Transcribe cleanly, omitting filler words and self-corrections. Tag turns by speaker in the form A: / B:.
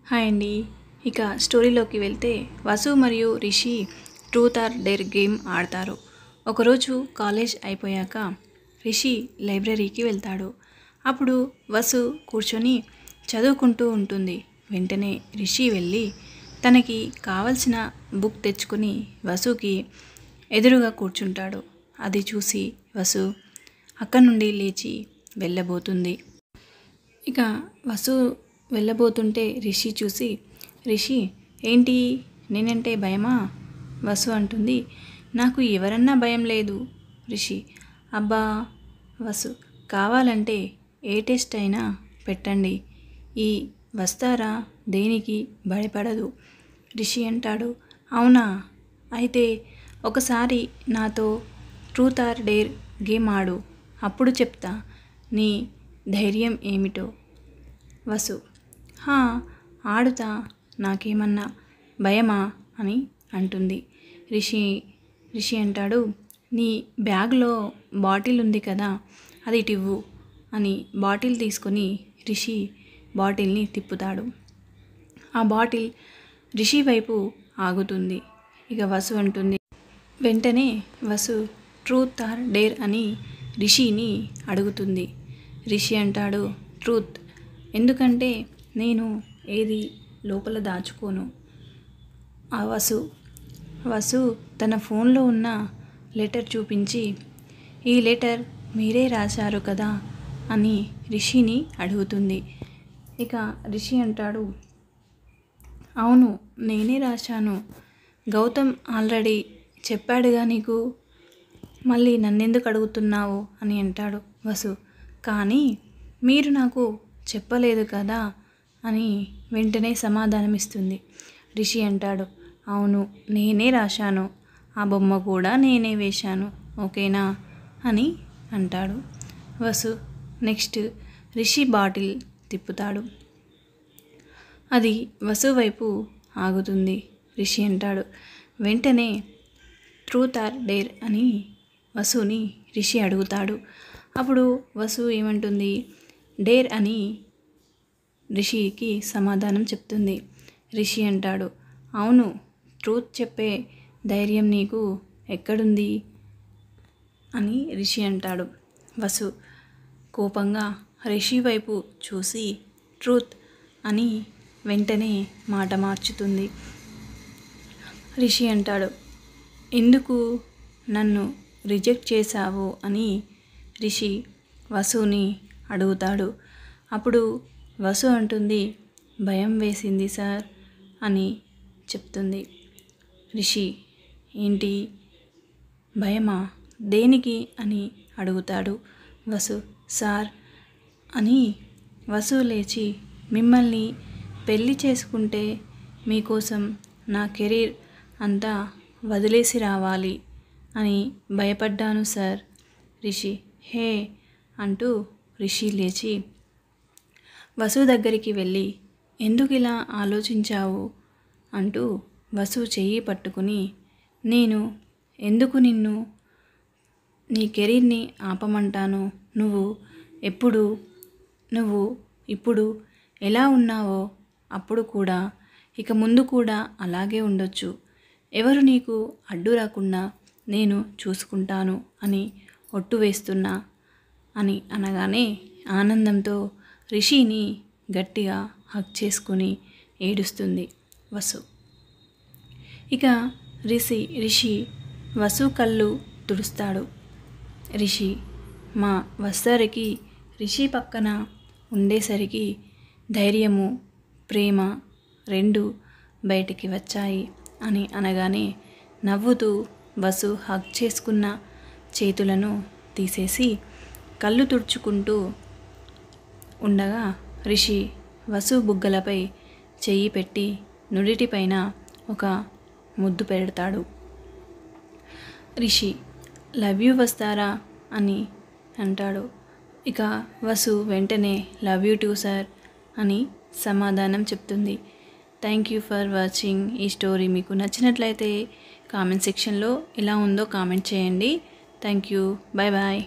A: Hi అండి. ఇక స్టోరీలోకి వెళ్తే వసు మరియు Rishi truth or dare game ఆడతారు. ఒకరోజు కాలేజ్ అయిపోయాక రిషి లైబ్రరీకి వెళ్తాడు. అప్పుడు వసు కూర్చొని చదువుకుంటూ ఉంటుంది. వెంటనే రిషి వెళ్ళి తనకి కావలసిన బుక్ తెచ్చుకొని వసుకి ఎదురుగా కూర్చుంటాడు. అది చూసి వసు అక్కడి నుండి లేచి వెళ్ళబోతుంది. ఇక వసు వెళ్ళబోతుంటే రిషి చూసి, రిషి ఏంటి నేనంటే భయమా? వసు అంటుంది, నాకు ఎవరన్నా భయం లేదు. రిషి అబ్బా వసు, కావాలంటే ఏ టెస్ట్ అయినా పెట్టండి, ఈ వస్తారా దేనికి భయపడదు. రిషి అంటాడు, అవునా, అయితే ఒకసారి నాతో ట్రూత్ ఆర్ డేర్ గేమ్ ఆడు, అప్పుడు చెప్తా నీ ధైర్యం ఏమిటో. వసు ఆడుతా, నాకేమన్నా భయమా అని అంటుంది. రిషి అంటాడు, నీ బ్యాగ్లో బాటిల్ ఉంది కదా, అది ఇవ్వు అని బాటిల్ తీసుకొని రిషి బాటిల్ని తిప్పుతాడు. ఆ బాటిల్ రిషి వైపు ఆగుతుంది. ఇక వసు అంటుంది, వెంటనే వసు ట్రూత్ ఆర్ డేర్ అని రిషిని అడుగుతుంది. రిషి అంటాడు, ట్రూత్, ఎందుకంటే నేను ఏది లోపల దాచుకోను. ఆ వసు తన ఫోన్లో ఉన్న లెటర్ చూపించి, ఈ లెటర్ మీరే రాశారు కదా అని రిషిని అడుగుతుంది. ఇక రిషి అంటాడు, అవును, నేనే రాశాను. గౌతమ్ ఆల్రెడీ చెప్పాడుగా నీకు, మళ్ళీ నన్నెందుకు అడుగుతున్నావు అని అంటాడు వసు. కానీ మీరు నాకు చెప్పలేదు కదా అని వెంటనే సమాధానమిస్తుంది. రిషి అంటాడు, అవును, నేనే రాశాను, ఆ బొమ్మ కూడా నేనే వేశాను, ఓకేనా అని అంటాడు వసు. నెక్స్ట్ రిషి బాటిల్ తిప్పుతాడు. అది వసు వైపు ఆగుతుంది. రిషి అంటాడు, వెంటనే ట్రూత్ ఆర్ డేర్ అని వసుని రిషి అడుగుతాడు. అప్పుడు వసు ఏమంటుంది, డేర్ అని రిషికి సమాధానం చెప్తుంది. రిషి అంటాడు, అవును, ట్రూత్ చెప్పే ధైర్యం నీకు ఎక్కడుంది అని రిషి అంటాడు. వసు కోపంగా రిషి వైపు చూసి ట్రూత్ అని వెంటనే మాట మార్చుతుంది. రిషి అంటాడు, ఎందుకు నన్ను రిజెక్ట్ చేశావు అని రిషి వసుని అడుగుతాడు. అప్పుడు వసు అంటుంది, భయం వేసింది సార్ అని చెప్తుంది. రిషి ఏంటి భయమా, దేనికి అని అడుగుతాడు వసు. సార్ అని వసు లేచి, మిమ్మల్ని పెళ్ళి చేసుకుంటే మీకోసం నా కెరీర్ అంతా వదిలేసి రావాలి అని భయపడ్డాను సార్. రిషి హే అంటూ రిషి లేచి వసు దగ్గరికి వెళ్ళి, ఎందుకు ఇలా ఆలోచించావు అంటూ వసు చెయ్యి పట్టుకుని, నేను ఎందుకు నిన్ను నీ కెరీర్ని ఆపమంటాను, నువ్వు ఇప్పుడు ఎలా ఉన్నావో అప్పుడు కూడా ఇక ముందు కూడా అలాగే ఉండొచ్చు, ఎవరు నీకు అడ్డు రాకుండా నేను చూసుకుంటాను అని ఒట్టు వేస్తున్నా అని అనగానే ఆనందంతో రిషిని గట్టిగా హగ్ చేసుకుని ఏడుస్తుంది వసు. ఇక రిషి వసు కళ్ళు తుడుస్తాడు. రిషి మా వస్తారికి రిషి పక్కన ఉండేసరికి ధైర్యము ప్రేమ రెండు బయటికి వచ్చాయి అని అనగానే నవ్వుతూ వసు హగ్ చేసుకున్న చేతులను తీసేసి కళ్ళు తుడుచుకుంటూ ఉండగా రిషి వసు బుగ్గలపై చెయ్యి పెట్టి నుడిటిపైన ఒక ముద్దు పెడతాడు. రిషి లవ్ యూ వస్తారా అని అంటాడు. ఇక వసు వెంటనే లవ్ యూ టూ సార్ అని సమాధానం చెప్తుంది. Thank you for watching. ఈ స్టోరీ మీకు నచ్చినట్లయితే కామెంట్ సెక్షన్లో ఎలా ఉందో కామెంట్ చేయండి. Thank you, bye bye.